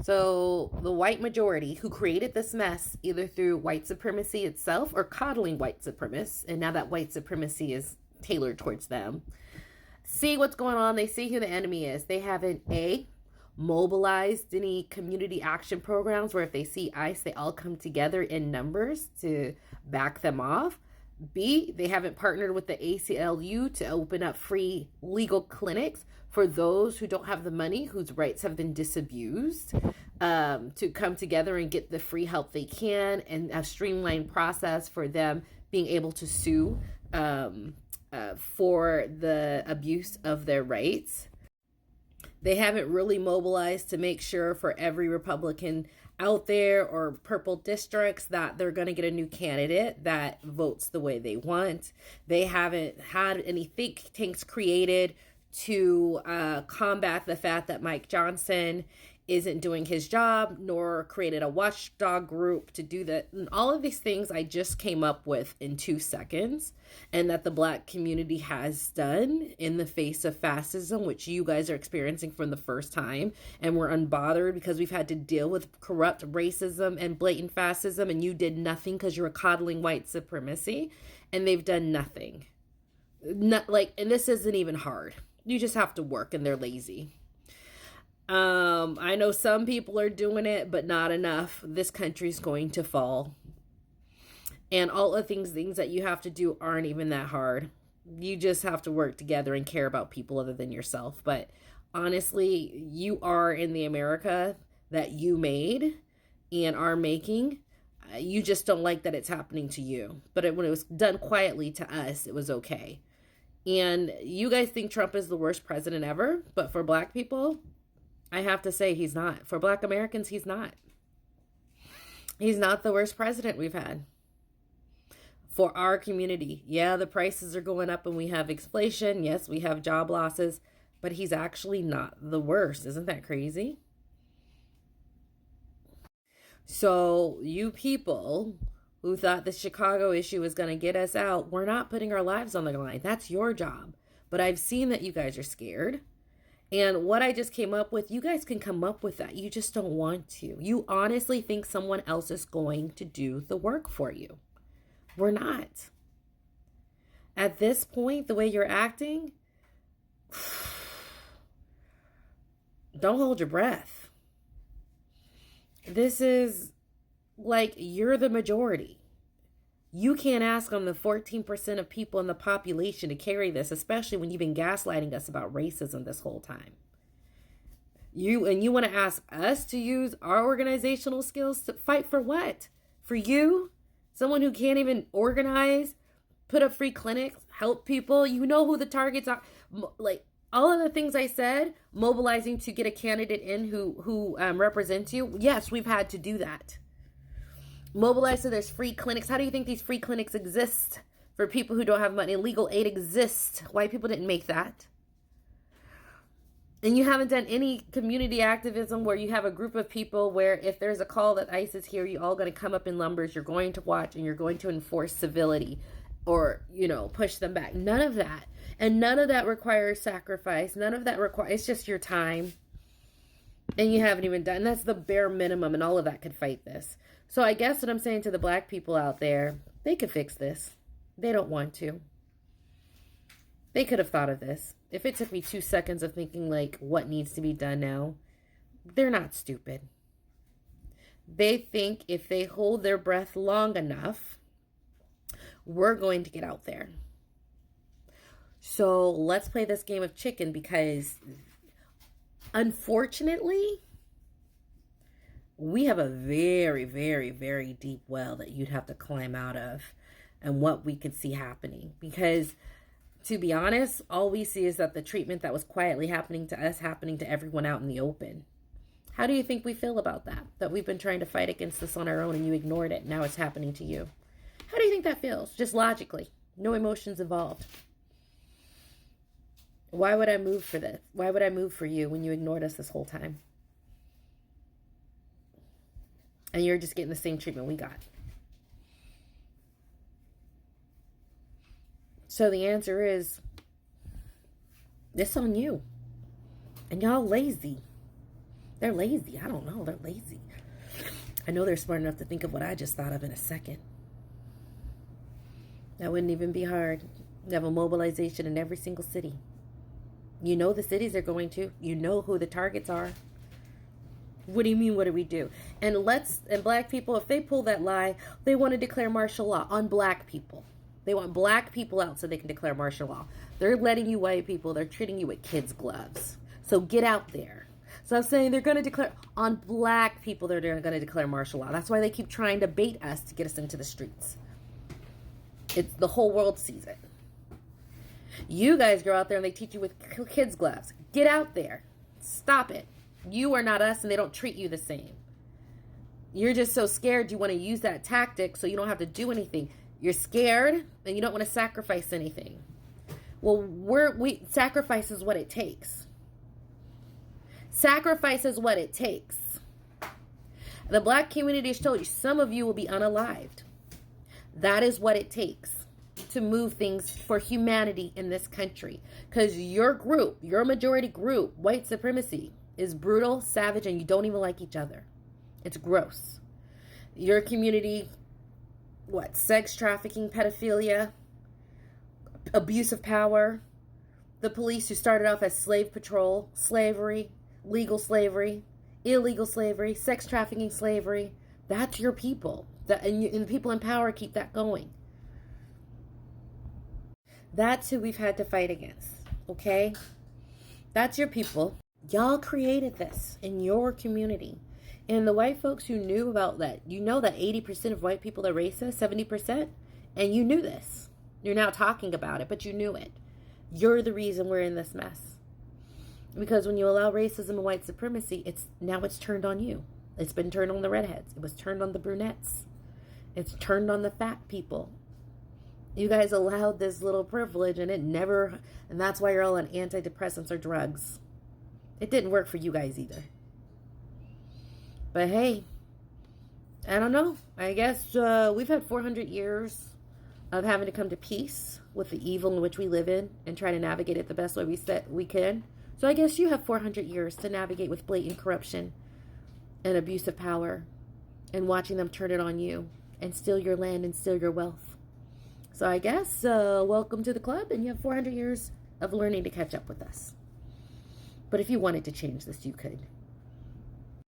So the white majority who created this mess, either through white supremacy itself or coddling white supremacists, and now that white supremacy is tailored towards them, see what's going on. They see who the enemy is. They haven't mobilized any community action programs where if they see ICE, they all come together in numbers to back them off. B, they haven't partnered with the ACLU to open up free legal clinics for those who don't have the money, whose rights have been disabused, to come together and get the free help they can, and a streamlined process for them being able to sue for the abuse of their rights. They haven't really mobilized to make sure for every Republican out there or purple districts that they're going to get a new candidate that votes the way they want. They haven't had any think tanks created to combat the fact that Mike Johnson isn't doing his job, nor created a watchdog group to do that. And all of these things I just came up with in 2 seconds, and that the Black community has done in the face of fascism, which you guys are experiencing for the first time. And we're unbothered because we've had to deal with corrupt racism and blatant fascism, and you did nothing because you were coddling white supremacy, and they've done nothing. And this isn't even hard. You just have to work, and they're lazy. I know some people are doing it, but not enough. This country's going to fall. And all the things that you have to do aren't even that hard. You just have to work together and care about people other than yourself. But honestly, you are in the America that you made and are making. You just don't like that it's happening to you. But when it was done quietly to us, it was okay. And you guys think Trump is the worst president ever, but for Black people, I have to say he's not. For Black Americans, he's not. He's not the worst president we've had. For our community, yeah, the prices are going up and we have inflation. Yes, we have job losses, but he's actually not the worst. Isn't that crazy? So you people who thought the Chicago issue was going to get us out, we're not putting our lives on the line. That's your job. But I've seen that you guys are scared. And what I just came up with, you guys can come up with that. You just don't want to. You honestly think someone else is going to do the work for you. We're not. At this point, the way you're acting, don't hold your breath. This is like you're the majority. You can't ask on the 14% of people in the population to carry this, especially when you've been gaslighting us about racism this whole time. You want to ask us to use our organizational skills to fight for what? For you? Someone who can't even organize, put up free clinics, help people. You know who the targets are. Like all of the things I said, mobilizing to get a candidate in who represents you. Yes, we've had to do that. Mobilize so there's free clinics. How do you think these free clinics exist for people who don't have money? Legal aid exists. White people didn't make that. And you haven't done any community activism where you have a group of people where if there's a call that ICE is here, you're all going to come up in numbers, you're going to watch, and you're going to enforce civility or, push them back. None of that. And none of that requires sacrifice. None of that it's just your time. And you haven't even done, that's the bare minimum, and all of that could fight this. So I guess what I'm saying to the Black people out there, they could fix this. They don't want to. They could have thought of this. If it took me 2 seconds of thinking like what needs to be done now, they're not stupid. They think if they hold their breath long enough, we're going to get out there. So let's play this game of chicken, because unfortunately, we have a very, very, very deep well that you'd have to climb out of, and what we could see happening. Because to be honest, all we see is that the treatment that was quietly happening to us, happening to everyone out in the open. How do you think we feel about that? That we've been trying to fight against this on our own and you ignored it. Now it's happening to you. How do you think that feels? Just logically. No emotions involved. Why would I move for this? Why would I move for you when you ignored us this whole time? And you're just getting the same treatment we got. So the answer is, it's on you. And y'all lazy. They're lazy. I don't know. They're lazy. I know they're smart enough to think of what I just thought of in a second. That wouldn't even be hard. You have a mobilization in every single city. You know the cities they're going to. You know who the targets are. What do you mean, what do we do? And black people, if they pull that lie, they want to declare martial law on black people. They want black people out so they can declare martial law. They're letting you white people, they're treating you with kids' gloves. So get out there. So I'm saying they're going to declare, on black people, they're going to declare martial law. That's why they keep trying to bait us to get us into the streets. It's the whole world sees it. You guys go out there and they teach you with kids' gloves. Get out there. Stop it. You are not us and they don't treat you the same. You're just so scared you want to use that tactic so you don't have to do anything. You're scared and you don't want to sacrifice anything. Well, sacrifice is what it takes. Sacrifice is what it takes. The black community has told you some of you will be unalived. That is what it takes to move things for humanity in this country. Because your group, your majority group, white supremacy, is brutal, savage, and you don't even like each other. It's gross. Your community, sex trafficking, pedophilia, abuse of power, the police who started off as slave patrol, slavery, legal slavery, illegal slavery, sex trafficking, slavery. That's your people. And the people in power keep that going. That's who we've had to fight against, okay? That's your people. Y'all created this in your community. And the white folks who knew about that, you know that 80% of white people are racist, 70%, and you knew this. You're now talking about it, but you knew it. You're the reason we're in this mess. Because when you allow racism and white supremacy, it's turned on you. It's been turned on the redheads. It was turned on the brunettes. It's turned on the fat people. You guys allowed this little privilege and and that's why you're all on antidepressants or drugs. It didn't work for you guys either. But hey, I don't know. I guess we've had 400 years of having to come to peace with the evil in which we live in and try to navigate it the best way we can. So I guess you have 400 years to navigate with blatant corruption and abuse of power and watching them turn it on you and steal your land and steal your wealth. So I guess welcome to the club, and you have 400 years of learning to catch up with us. But if you wanted to change this, you could.